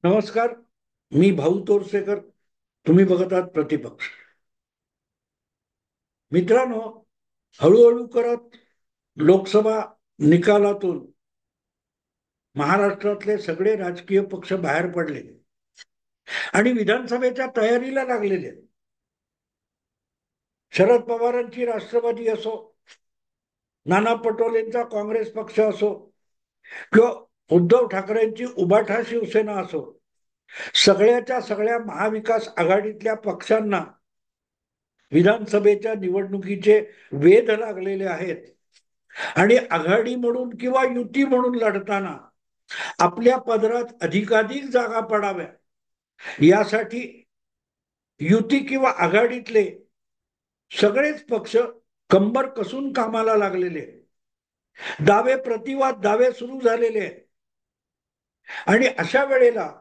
नमस्कार. मी भाऊ तोरसेकर. तुम्ही बघत आहात प्रतिपक्ष. मित्रांनो, हळूहळू करत लोकसभा निकालातून महाराष्ट्रातले सगळे राजकीय पक्ष बाहेर पडले आणि विधानसभेच्या तयारीला लागलेले. शरद पवारांची राष्ट्रवादी असो, नाना पटोलेंचा काँग्रेस पक्ष असो किंवा उद्धव ठाकरेंची उभाठा शिवसेना असो, सगळ्याच्या सगळ्या महाविकास आघाडीतल्या पक्षांना विधानसभेच्या निवडणुकीचे वेध लागलेले आहेत आणि आघाडी म्हणून किंवा युती म्हणून लढताना आपल्या पदरात अधिकाधिक जागा पडाव्या यासाठी युती किंवा आघाडीतले सगळेच पक्ष कंबर कसून कामाला लागलेले. दावे प्रतिवाद दावे सुरू झालेले आहेत आणि अशा वेळेला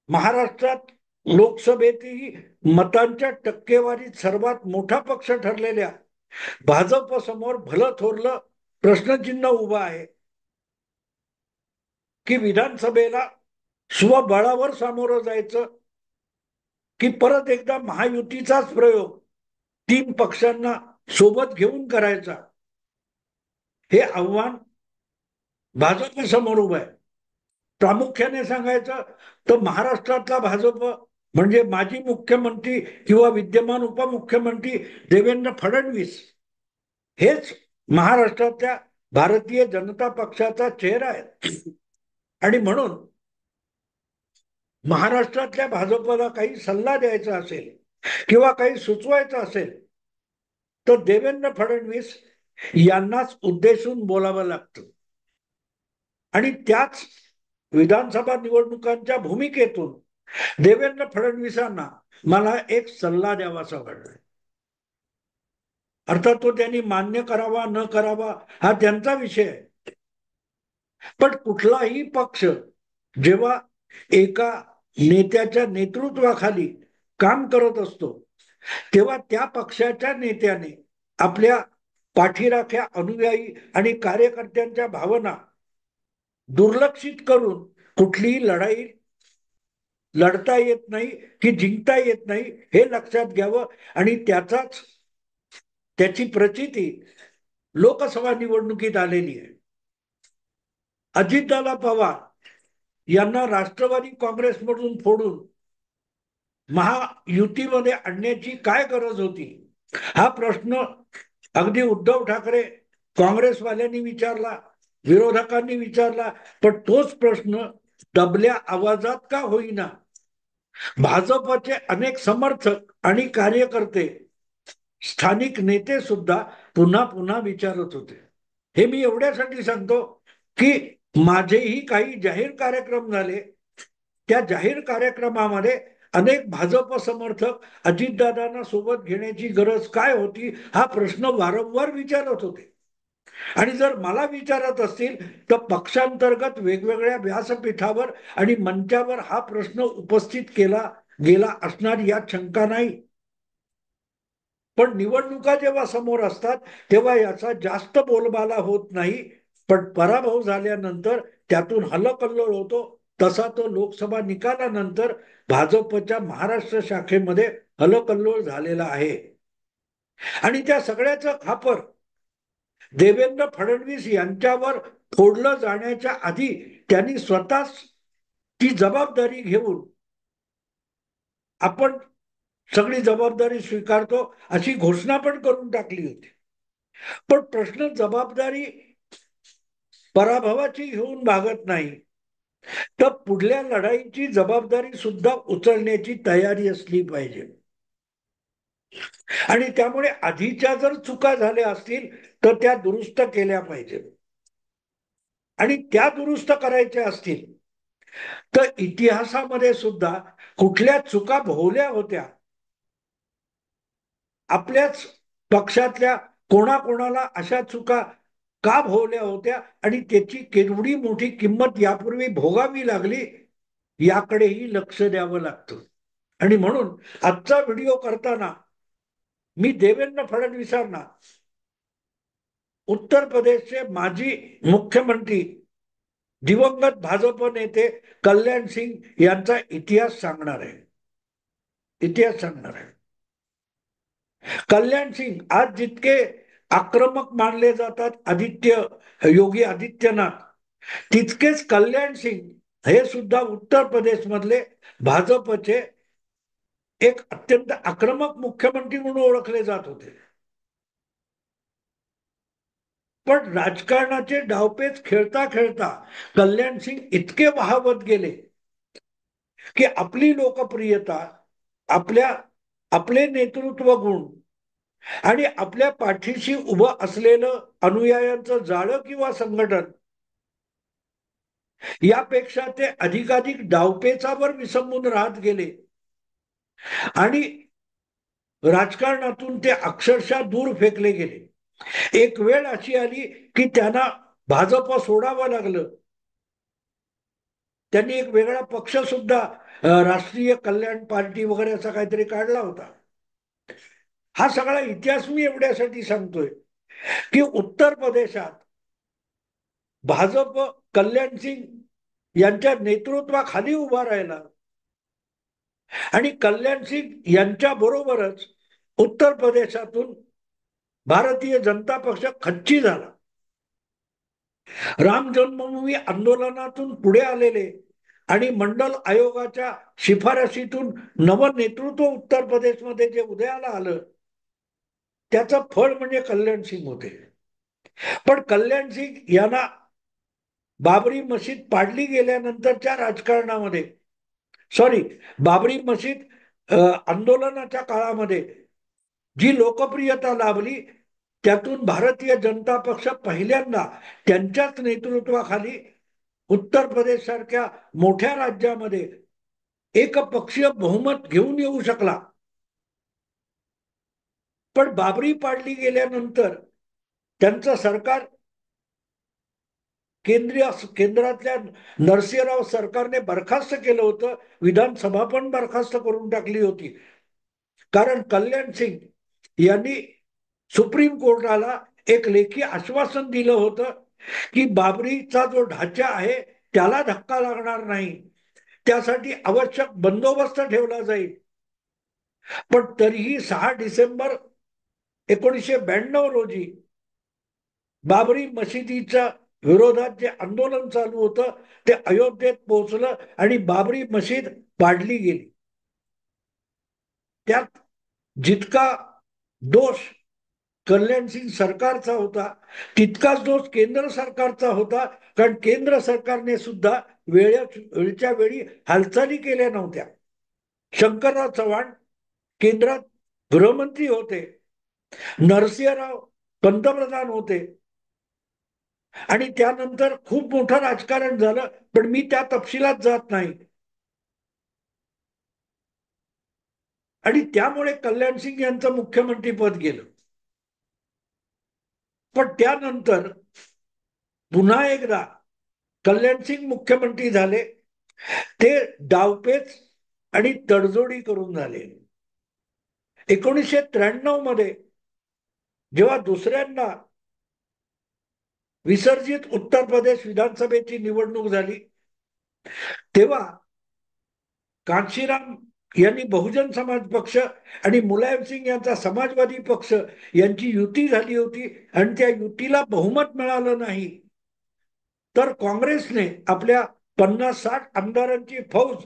महाराष्ट्रात लोकसभेतही मतांच्या टक्केवारीत सर्वात मोठा पक्ष ठरलेल्या भाजप समोर भलं थोरलं प्रश्नचिन्ह उभं आहे की विधानसभेला स्वबळावर सामोरं जायचं की परत एकदा महायुतीचाच प्रयोग तीन पक्षांना सोबत घेऊन करायचा. हे आव्हान भाजप समोर उभं आहे. प्रामुख्याने सांगायचं तर महाराष्ट्रातला भाजप म्हणजे माजी मुख्यमंत्री किंवा विद्यमान उपमुख्यमंत्री देवेंद्र फडणवीस हेच महाराष्ट्रातल्या भारतीय जनता पक्षाचा चेहरा आहे. आणि म्हणून महाराष्ट्रातल्या भाजपला काही सल्ला द्यायचा असेल किंवा काही सुचवायचं असेल तर देवेंद्र फडणवीस यांनाच उद्देशून बोलावं लागतं. आणि त्याच विधानसभा निवडणुकांच्या भूमिकेतून देवेंद्र फडणवीसांना मला एक सल्ला द्यावासा वाटतो. अर्थात तो त्यांनी मान्य करावा न करावा हा त्यांचा विषय आहे. पण कुठलाही पक्ष जेव्हा एका नेत्याच्या नेतृत्वाखाली काम करत असतो तेव्हा त्या पक्षाच्या नेत्याने आपल्या पाठीराख्या अनुयायी आणि कार्यकर्त्यांच्या भावना दुर्लक्षित करून कुठलीही लढाई लढता येत नाही की जिंकता येत नाही हे लक्षात घ्यावं. आणि त्याची प्रचिती लोकसभा निवडणुकीत आलेली आहे. अजितदादा पवार यांना राष्ट्रवादी काँग्रेसमधून फोडून महायुतीमध्ये आणण्याची काय गरज होती हा प्रश्न अगदी उद्धव ठाकरे काँग्रेसवाल्यांनी विचारला, विरोधकांनी विचारला. पण तोच प्रश्न दबल्या आवाजात का होईना भाजपचे अनेक समर्थक आणि कार्यकर्ते, स्थानिक नेते सुद्धा पुन्हा पुन्हा विचारत होते. हे मी एवढ्यासाठी सांगतो की माझेही काही जाहीर कार्यक्रम झाले. त्या जाहीर कार्यक्रमामध्ये अनेक भाजप समर्थक अजितदादांना सोबत घेण्याची गरज काय होती हा प्रश्न वारंवार विचारत होते. आणि जर मला विचारत असतील तर पक्षांतर्गत वेगवेगळ्या व्यासपीठावर आणि मंचावर हा प्रश्न उपस्थित केला गेला असणार यात शंका नाही. पण निवडणुका जेव्हा समोर असतात तेव्हा याचा जास्त बोलबाला होत नाही. पण पराभव झाल्यानंतर त्यातून हलकल्लोळ होतो. तसा तो लोकसभा निकालानंतर भाजपच्या महाराष्ट्र शाखेमध्ये हलकल्लोळ झालेला आहे. आणि त्या सगळ्याचं खापर देवेंद्र फडणवीस यांच्यावर फोडलं जाण्याच्या आधी त्यांनी स्वतःच ती जबाबदारी घेऊन आपण सगळी जबाबदारी स्वीकारतो अशी घोषणा पण करून टाकली होती. पण प्रश्न जबाबदारी पराभवाची घेऊन भागत नाही तर पुढल्या लढाईची जबाबदारी सुद्धा उचलण्याची तयारी असली पाहिजे. आणि त्यामुळे आधीच्या जर चुका झाल्या असतील तर त्या दुरुस्त केल्या पाहिजेत. आणि त्या दुरुस्त करायच्या असतील तर इतिहासामध्ये सुद्धा कुठल्या चुका भोवल्या होत्या, आपल्याच पक्षातल्या कोणाकोणाला अशा चुका का भोवल्या होत्या आणि त्याची केवढी मोठी किंमत यापूर्वी भोगावी लागली याकडेही लक्ष द्यावं लागतं. आणि म्हणून आजचा व्हिडिओ करताना मी देवेंद्र, उत्तर प्रदेशचे माजी मुख्यमंत्री दिवंगत भाजप नेते कल्याण सिंग यांचा इतिहास सांगणार आहे. इतिहास सांगणार आहे. कल्याण सिंग आज जितके आक्रमक मानले जातात योगी आदित्यनाथ, तितकेच कल्याण सिंग हे सुद्धा उत्तर प्रदेश मधले भाजपचे एक अत्यंत आक्रमक मुख्यमंत्री म्हणून ओळखले जात होते. पण राजकारणाचे डावपेच खेळता खेळता कल्याण सिंग इतके वाहवत गेले की आपली लोकप्रियता, आपले नेतृत्व गुण आणि आपल्या पाठीशी उभं असलेलं अनुयायांचं जाळं किंवा संघटन यापेक्षा ते अधिकाधिक डावपेचावर विसंबून राहत गेले आणि राजकारणातून ते अक्षरशः दूर फेकले गेले. एक वेळ अशी आली की त्यांना भाजप सोडावं लागलं. त्यांनी एक वेगळा पक्ष सुद्धा राष्ट्रीय कल्याण पार्टी वगैरे असा काहीतरी काढला होता. हा सगळा इतिहास मी एवढ्यासाठी सांगतोय की उत्तर प्रदेशात भाजप कल्याण सिंग यांच्या नेतृत्वाखाली उभा राहिला आणि कल्याण सिंग यांच्या बरोबरच उत्तर प्रदेशातून भारतीय जनता पक्ष खच्ची झाला. राम जन्मभूमी आंदोलनातून पुढे आलेले आणि मंडल आयोगाच्या शिफारशीतून नव नेतृत्व उत्तर प्रदेशमध्ये जे उदयाला आलं त्याचं फळ म्हणजे कल्याण सिंग होते. पण कल्याण सिंग यांना बाबरी मशीद पाडली गेल्यानंतरच्या राजकारणामध्ये, बाबरी मशीद आंदोलनाच्या काळामध्ये जी लोकप्रियता लाभली त्यातून भारतीय जनता पक्ष पहिल्यांदा त्यांच्याच नेतृत्वाखाली उत्तर प्रदेश सारख्या मोठ्या राज्यामध्ये एकपक्षीय बहुमत घेऊन येऊ शकला. पण बाबरी पाडली गेल्यानंतर त्यांचं सरकार केंद्रातल्या नरसिंहराव सरकारने बरखास्त केलं होतं. विधानसभा पण बरखास्त करून टाकली होती. कारण कल्याण सिंग यांनी सुप्रीम कोर्टाला एक लेखी आश्वासन दिलं होतं की बाबरीचा जो ढाचा आहे त्याला धक्का लागणार नाही, त्यासाठी आवश्यक बंदोबस्त ठेवला जाईल. पण तरीही 6 डिसेंबर 1992 रोजी बाबरी मशिदीच्या विरोधात जे आंदोलन चालू होतं ते अयोध्येत पोहोचलं आणि बाबरी मशीद पाडली गेली. त्यात जितका दोष कल्याण सिंग सरकारचा होता तितकाच दोष केंद्र सरकारचा होता. कारण केंद्र सरकारने सुद्धा वेळच्या वेळी हालचाली केल्या नव्हत्या. शंकरराव चव्हाण केंद्रात गृहमंत्री होते, नरसिंहराव पंतप्रधान होते आणि त्यानंतर खूप मोठं राजकारण झालं. पण मी त्या तपशिलात जात नाही. आणि त्यामुळे कल्याण सिंग यांचं मुख्यमंत्री पद गेलं. पण त्यानंतर पुन्हा एकदा कल्याण सिंग मुख्यमंत्री झाले. ते डावपेच आणि तडजोडी करून झाले. 1993 मध्ये जेव्हा दुसऱ्यांदा विसर्जित उत्तर प्रदेश विधानसभेची निवडणूक झाली तेव्हा कांशीराम यांनी बहुजन समाज पक्ष आणि मुलायम सिंग यांचा समाजवादी पक्ष यांची युती झाली होती आणि त्या युतीला बहुमत मिळालं नाही. तर काँग्रेसने आपल्या 50-60 आमदारांची फौज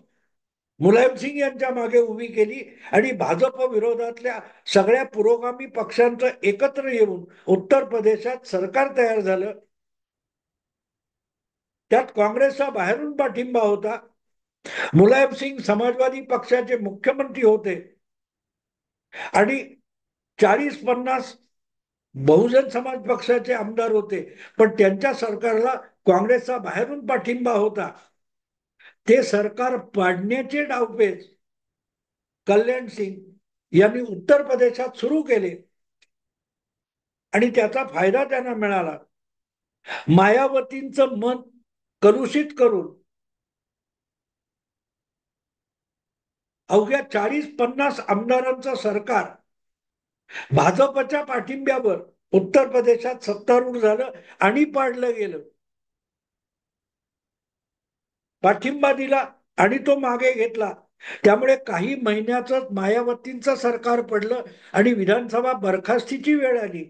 मुलायम सिंग यांच्या मागे उभी केली आणि भाजप विरोधातल्या सगळ्या पुरोगामी पक्षांचं एकत्र येऊन उत्तर प्रदेशात सरकार तयार झालं. त्यात काँग्रेसचा बाहेरून पाठिंबा होता. मुलायम सिंग समाजवादी पक्षाचे मुख्यमंत्री होते आणि 40-50 बहुजन समाज पक्षाचे आमदार होते. पण त्यांच्या सरकारला काँग्रेसचा बाहेरून पाठिंबा होता. ते सरकार पाडण्याचे डावपेच कल्याण सिंग यांनी उत्तर प्रदेशात सुरू केले आणि त्याचा फायदा त्यांना मिळाला. मायावतींचं मन कलुषित करून अवघ्या 40-50 आमदारांचं सरकार भाजपच्या पाठिंब्यावर उत्तर प्रदेशात सत्तारूढ झालं आणि पाडलं गेलं. पाठिंबा दिला आणि तो मागे घेतला. त्यामुळे काही महिन्याच मायावतींचं सरकार पडलं आणि विधानसभा बरखास्तीची वेळ आली.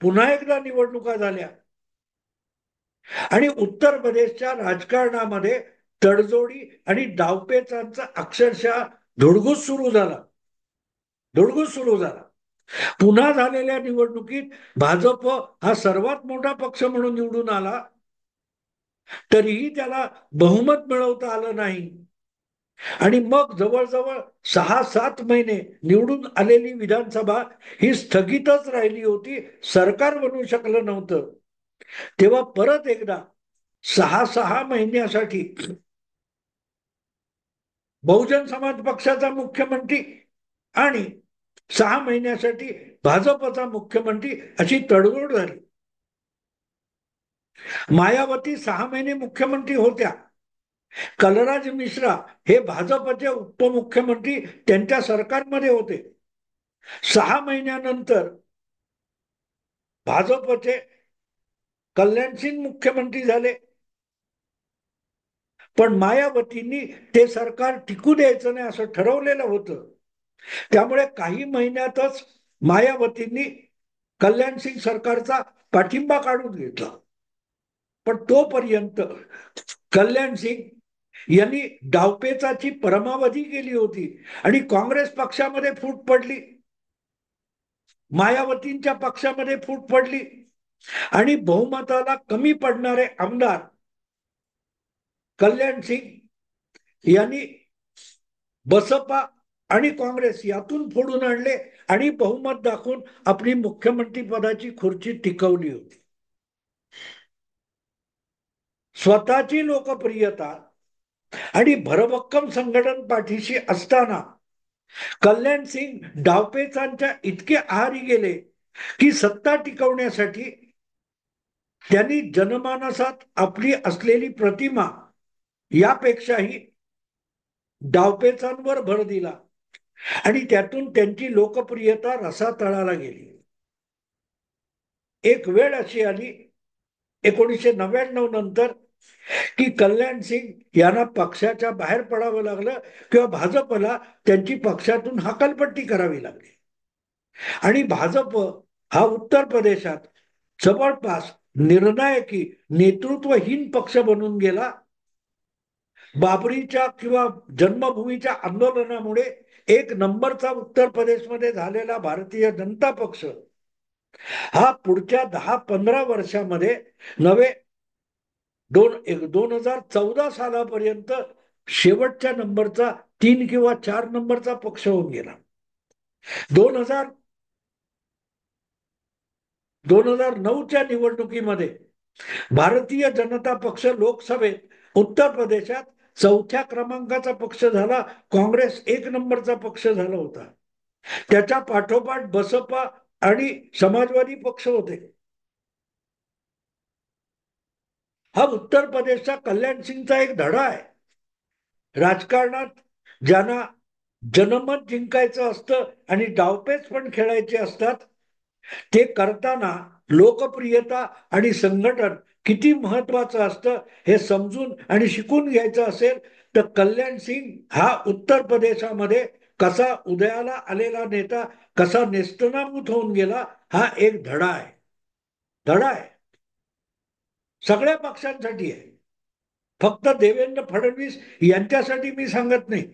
पुन्हा एकदा निवडणुका झाल्या आणि उत्तर प्रदेशच्या राजकारणामध्ये तडजोडी आणि डावपेचांचा अक्षरशः धुडगूस सुरू झाला. धुडगूस सुरू झाला. पुन्हा झालेल्या निवडणुकीत भाजप हा सर्वात मोठा पक्ष म्हणून निवडून आला, तरीही त्याला बहुमत मिळवता आलं नाही. आणि मग जवळजवळ 6-7 महिने निवडून आलेली विधानसभा ही स्थगितच राहिली होती, सरकार बनू शकलं नव्हतं. तेव्हा परत एकदा 6 महिन्यासाठी बहुजन समाज पक्षाचा मुख्यमंत्री आणि 6 महिन्यासाठी भाजपचा मुख्यमंत्री अशी तडजोड झाली. मायावती 6 महिने मुख्यमंत्री होत्या. कलराज मिश्रा हे भाजपचे उपमुख्यमंत्री त्यांच्या सरकारमध्ये होते. 6 महिन्यानंतर भाजपचे कल्याणसिंग मुख्यमंत्री झाले. पण मायावतींनी ते सरकार टिकू द्यायचं नाही असं ठरवलेलं होतं. त्यामुळे काही महिन्यातच मायावतींनी कल्याणसिंग सरकारचा पाठिंबा काढून घेतला. पण तोपर्यंत कल्याणसिंग यांनी डावपेचाची परमावधी केली होती आणि काँग्रेस पक्षामध्ये फूट पडली, मायावतींच्या पक्षामध्ये फूट पडली आणि बहुमताला कमी पडणारे आमदार कल्याणसिंग यांनी बसपा आणि काँग्रेस यातून फोडून आणले आणि बहुमत दाखवून आपली मुख्यमंत्री पदाची खुर्ची टिकवली होती. स्वतःची लोकप्रियता आणि भरभक्कम संघटन पाठीशी असताना कल्याणसिंग डावपेचांच्या इतके आहारी गेले की सत्ता टिकवण्यासाठी त्यांनी जनमानसात आपली असलेली प्रतिमा यापेक्षाही डावपेचांवर भर दिला आणि त्यातून त्यांची लोकप्रियता रसातळाला गेली. एक वेळ अशी आली 1999 नंतर की कल्याणसिंग यांना पक्षाच्या बाहेर पडावं लागलं किंवा भाजपला त्यांची पक्षातून हकालपट्टी करावी लागली. आणि भाजप हा उत्तर प्रदेशात जवळपास निर्णायकी नेतृत्वहीन पक्ष बनून गेला. बाबरीच्या किंवा जन्मभूमीच्या आंदोलनामुळे 1 नंबरचा उत्तर प्रदेशमध्ये झालेला भारतीय जनता पक्ष हा पुढच्या 10-15 वर्षामध्ये 2014 सालापर्यंत शेवटच्या नंबरचा 3 किंवा 4 नंबरचा पक्ष होऊन गेला. 2009च्या निवडणुकीमध्ये भारतीय जनता पक्ष लोकसभेत उत्तर प्रदेशात 4थ्या क्रमांकाचा पक्ष झाला. काँग्रेस 1 नंबरचा पक्ष झाला होता. त्याच्या पाठोपाठ बसपा आणि समाजवादी पक्ष होते. हा उत्तर प्रदेशचा कल्याणसिंगचा एक धडा आहे. राजकारणात ज्यांना जनमत जिंकायचं असतं आणि डावपेच पण खेळायचे असतात, ते करताना लोकप्रियता आणि संघटन किती महत्वाचं असतं हे समजून आणि शिकून घ्यायचं असेल तर कल्याणसिंग हा उत्तर प्रदेशामध्ये कसा उदयाला आलेला नेता कसा नेस्तनाबूत होऊन गेला हा एक धडा आहे. धडा आहे सगळ्या पक्षांसाठी आहे. फक्त देवेंद्र फडणवीस यांच्यासाठी मी सांगत नाही.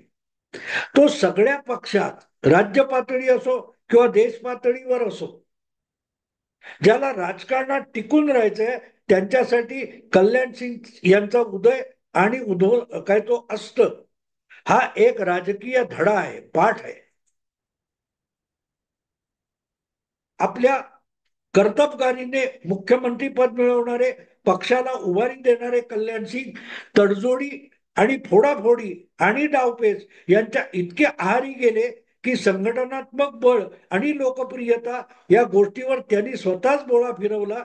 तो सगळ्या पक्षात राज्य पातळी असो किंवा देश पातळीवर असो ज्याला राजकारणात टिकून राहायचंय त्यांच्यासाठी कल्याणसिंग यांचा उदय आणि उदय काय तो अस्त हा एक राजकीय धडा आहे, पाठ आहे. आपल्या कर्तबगारीने मुख्यमंत्री पद मिळवणारे पक्षाला उभारी देणारे कल्याणसिंग तडजोडी आणि फोडाफोडी आणि डावपेच यांच्या इतके आहारी गेले की संघटनात्मक बळ आणि लोकप्रियता या गोष्टीवर त्यांनी स्वतःच बोळा फिरवला.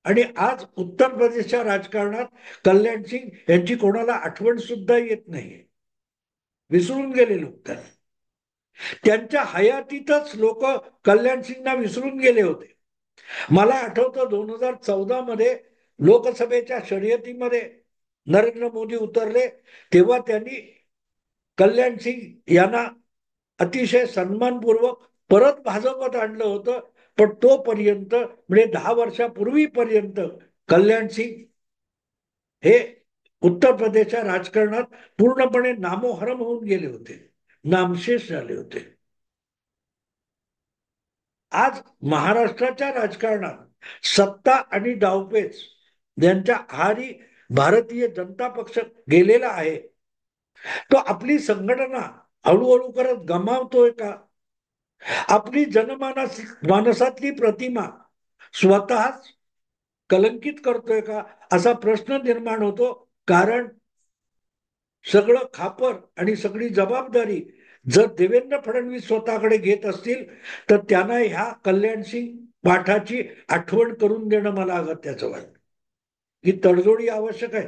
आणि आज उत्तर प्रदेशच्या राजकारणात कल्याणसिंग यांची कोणाला आठवण सुद्धा येत नाही. विसरून गेले लोक त्यांच्या हयातीतच लोक कल्याणसिंगना विसरून गेले होते. मला आठवतं 2014 मध्ये लोकसभेच्या शर्यतीमध्ये नरेंद्र मोदी उतरले तेव्हा त्यांनी कल्याण सिंग यांना अतिशय सन्मानपूर्वक परत भाजपत आणलं होतं. पण तोपर्यंत म्हणजे 10 वर्षापूर्वीपर्यंत कल्याण सिंग हे उत्तर प्रदेशच्या राजकारणात पूर्णपणे नामोहरम होऊन गेले होते, नामशेष झाले होते. आज महाराष्ट्राच्या राजकारणात सत्ता आणि डावपेच यांच्या आहारी भारतीय जनता पक्ष गेलेला आहे. तो आपली संघटना हळूहळू करत गमावतोय का? आपली मानसातली प्रतिमा स्वतःच कलंकित करतोय का, असा प्रश्न निर्माण होतो. कारण सगळं खापर आणि सगळी जबाबदारी जर देवेंद्र फडणवीस स्वतःकडे घेत असतील तर त्यांना ह्या कल्याणसिंग पाठाची आठवण करून देणं मला अगत्याचं वाटतं. ही तडजोडी आवश्यक आहे,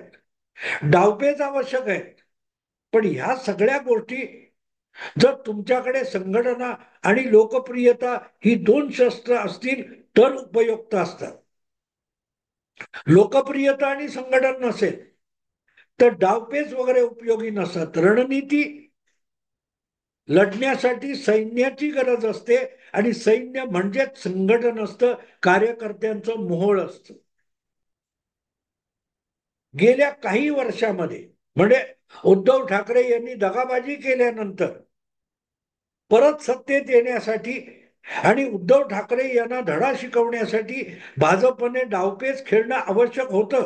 डावपेच आवश्यक आहे. पण ह्या सगळ्या गोष्टी जर तुमच्याकडे संघटना आणि लोकप्रियता ही 2 शस्त्र असतील तर उपयुक्त असतात. लोकप्रियता आणि संघटन नसेल तर डावपेच वगैरे उपयोगी नसतात. रणनीती लढण्यासाठी सैन्याची गरज असते आणि सैन्य म्हणजेच संघटन असतं, कार्यकर्त्यांचं मोहोळ असतं. गेल्या काही वर्षामध्ये म्हणजे उद्धव ठाकरे यांनी दगाबाजी केल्यानंतर परत सत्तेत येण्यासाठी आणि उद्धव ठाकरे यांना धडा शिकवण्यासाठी भाजपने डावपेच खेळणं आवश्यक होतं.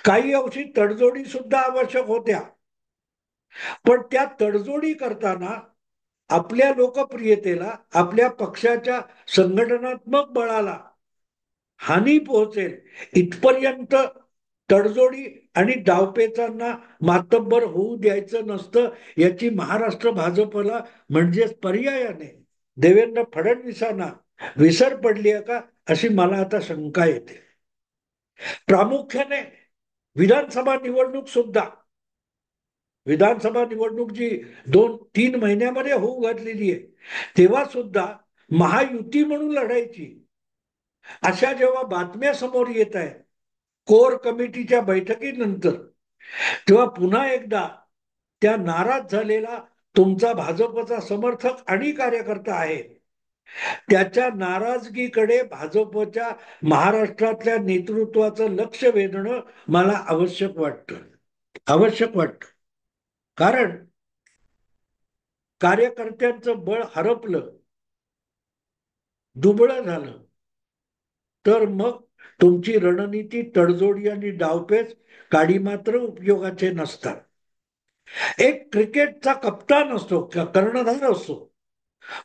काही अंशी तडजोडी सुद्धा आवश्यक होत्या. पण त्या तडजोडी करताना आपल्या लोकप्रियतेला, आपल्या पक्षाच्या संघटनात्मक बळाला हानी पोहोचेल इथपर्यंत तडजोडी आणि डावपेचांना मातब्बर होऊ द्यायचं नसतं. याची महाराष्ट्र भाजपला म्हणजेच पर्यायाने देवेंद्र फडणवीसांना विसर पडली आहे का, अशी मला आता शंका येते. प्रामुख्याने विधानसभा निवडणूक सुद्धा, विधानसभा निवडणूक जी 2-3 महिन्यामध्ये होऊ घातलेली आहे, तेव्हा सुद्धा महायुती म्हणून लढायची अशा जेव्हा बातम्या समोर येत आहेत कोर कमिटीच्या बैठकीनंतर, तेव्हा पुन्हा एकदा त्या नाराज झालेला तुमचा भाजपचा समर्थक आणि कार्यकर्ता आहे, त्याच्या नाराजगीकडे भाजपच्या महाराष्ट्रातल्या नेतृत्वाचं लक्ष वेधणं मला आवश्यक वाटतं. आवश्यक वाटतं. कारण कार्यकर्त्यांचं बळ हरपलं, दुबळं झालं, तर मग तुमची रणनीती, तडजोडी आणि डावपेच काडी मात्र उपयोगाचे नसतात. एक क्रिकेटचा कप्तान असतो, कर्णधार असतो,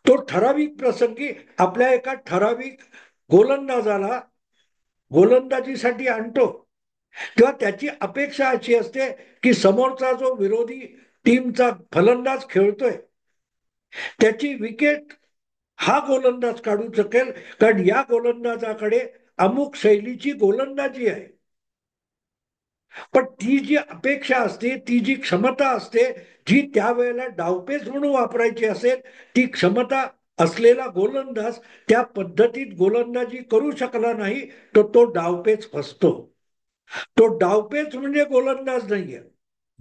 तो ठराविक प्रसंगी आपल्या एका ठराविक गोलंदाजाला गोलंदाजीसाठी आणतो, तेव्हा त्याची अपेक्षा अशी असते की समोरचा जो विरोधी टीमचा फलंदाज खेळतोय त्याची विकेट हा गोलंदाज काढू शकेल, कारण या गोलंदाजाकडे अमुक शैलीची गोलंदाजी आहे. पण ती जी अपेक्षा असते, ती जी क्षमता असते, जी त्यावेळेला डावपेच म्हणून वापरायची असेल, ती क्षमता असलेला गोलंदाज त्या पद्धतीत गोलंदाजी करू शकला नाही तर तो डावपेच फसतो. तो डावपेच म्हणजे गोलंदाज नाहीये.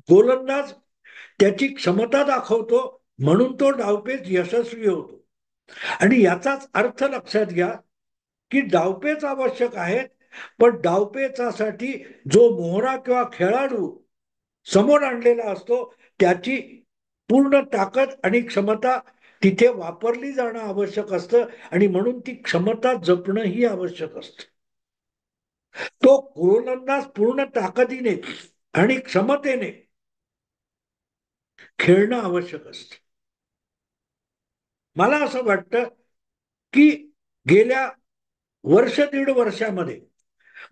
गोलंदाज त्याची क्षमता दाखवतो म्हणून तो डावपेच यशस्वी होतो. आणि याचाच अर्थ लक्षात घ्या की डावपेच आवश्यक आहेत, पण डावपेचासाठी जो मोहरा किंवा खेळाडू समोर आणलेला असतो त्याची पूर्ण ताकद आणि क्षमता तिथे वापरली जाणं आवश्यक असतं आणि म्हणून ती क्षमता जपणंही आवश्यक असतं. तो गोलंदाज पूर्ण ताकदीने आणि क्षमतेने खेळणं आवश्यक असतं. मला असं वाटतं की गेल्या दीड वर्षामध्ये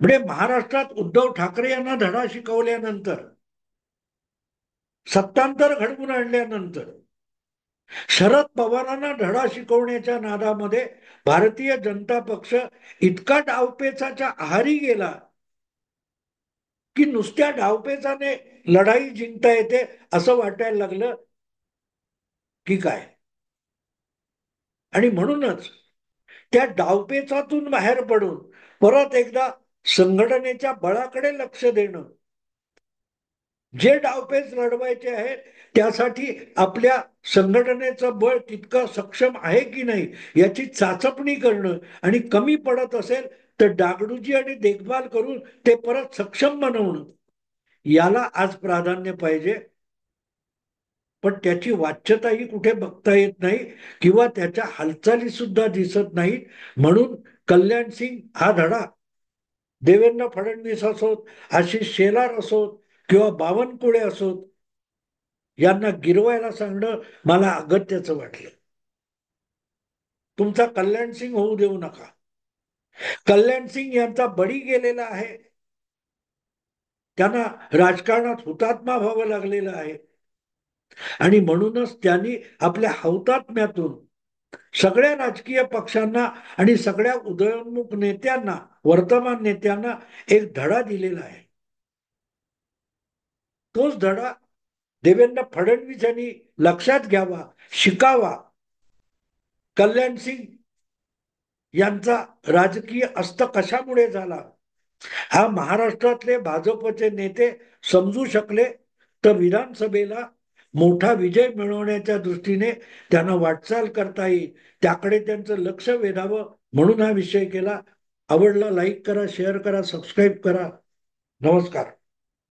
म्हणजे महाराष्ट्रात उद्धव ठाकरे यांना धडा शिकवल्यानंतर, सत्तांतर घडवून आणल्यानंतर, शरद पवारांना धडा शिकवण्याच्या नादामध्ये भारतीय जनता पक्ष इतका डावपेचाच्या आहारी गेला की नुसत्या डावपेचाने लढाई जिंकता येते असं वाटायला लागलं की काय. आणि म्हणूनच त्या डावपेचातून बाहेर पडून परत एकदा संघटनेच्या बळाकडे लक्ष देणं, जे डावपेच लढवायचे आहेत त्यासाठी आपल्या संघटनेचं बळ तितकं सक्षम आहे की नाही याची चाचपणी करणं, आणि कमी पडत असेल तर डागडुजी आणि देखभाल करून ते परत सक्षम बनवणं, याला आज प्राधान्य पाहिजे. पण त्याची वाच्यताही कुठे बघता येत नाही किंवा त्याच्या हालचाली सुद्धा दिसत नाहीत. म्हणून कल्याण सिंग हा धडा देवेंद्र फडणवीस असोत, आशिष शेलार असोत किंवा बावनकुळे असोत यांना गिरवायला सांगणं मला अगत्याचं वाटलं. तुमचा कल्याण सिंग होऊ देऊ नका. कल्याण सिंग यांचा बळी गेलेला आहे, त्यांना राजकारणात हुतात्मा व्हावं लागलेलं आहे, आणि म्हणूनच त्यांनी आपल्या हौतात्म्यातून सगळ्या राजकीय पक्षांना आणि सगळ्या उदयोन्मुख नेत्यांना, वर्तमान नेत्यांना एक धडा दिलेला आहे. तोच धडा देवेंद्र फडणवीस यांनी लक्षात घ्यावा, शिकावा. कल्याण सिंग यांचा राजकीय अस्त कशामुळे झाला हा महाराष्ट्रातले भाजपचे नेते समजू शकले तर विधानसभेला मोठा विजय मिळवण्याच्या दृष्टीने त्यांना वाटचाल करता येईल, त्याकडे त्यांचं लक्ष वेधावं म्हणून हा विषय केला. आवडला लाईक करा, शेअर करा, सबस्क्राईब करा. नमस्कार.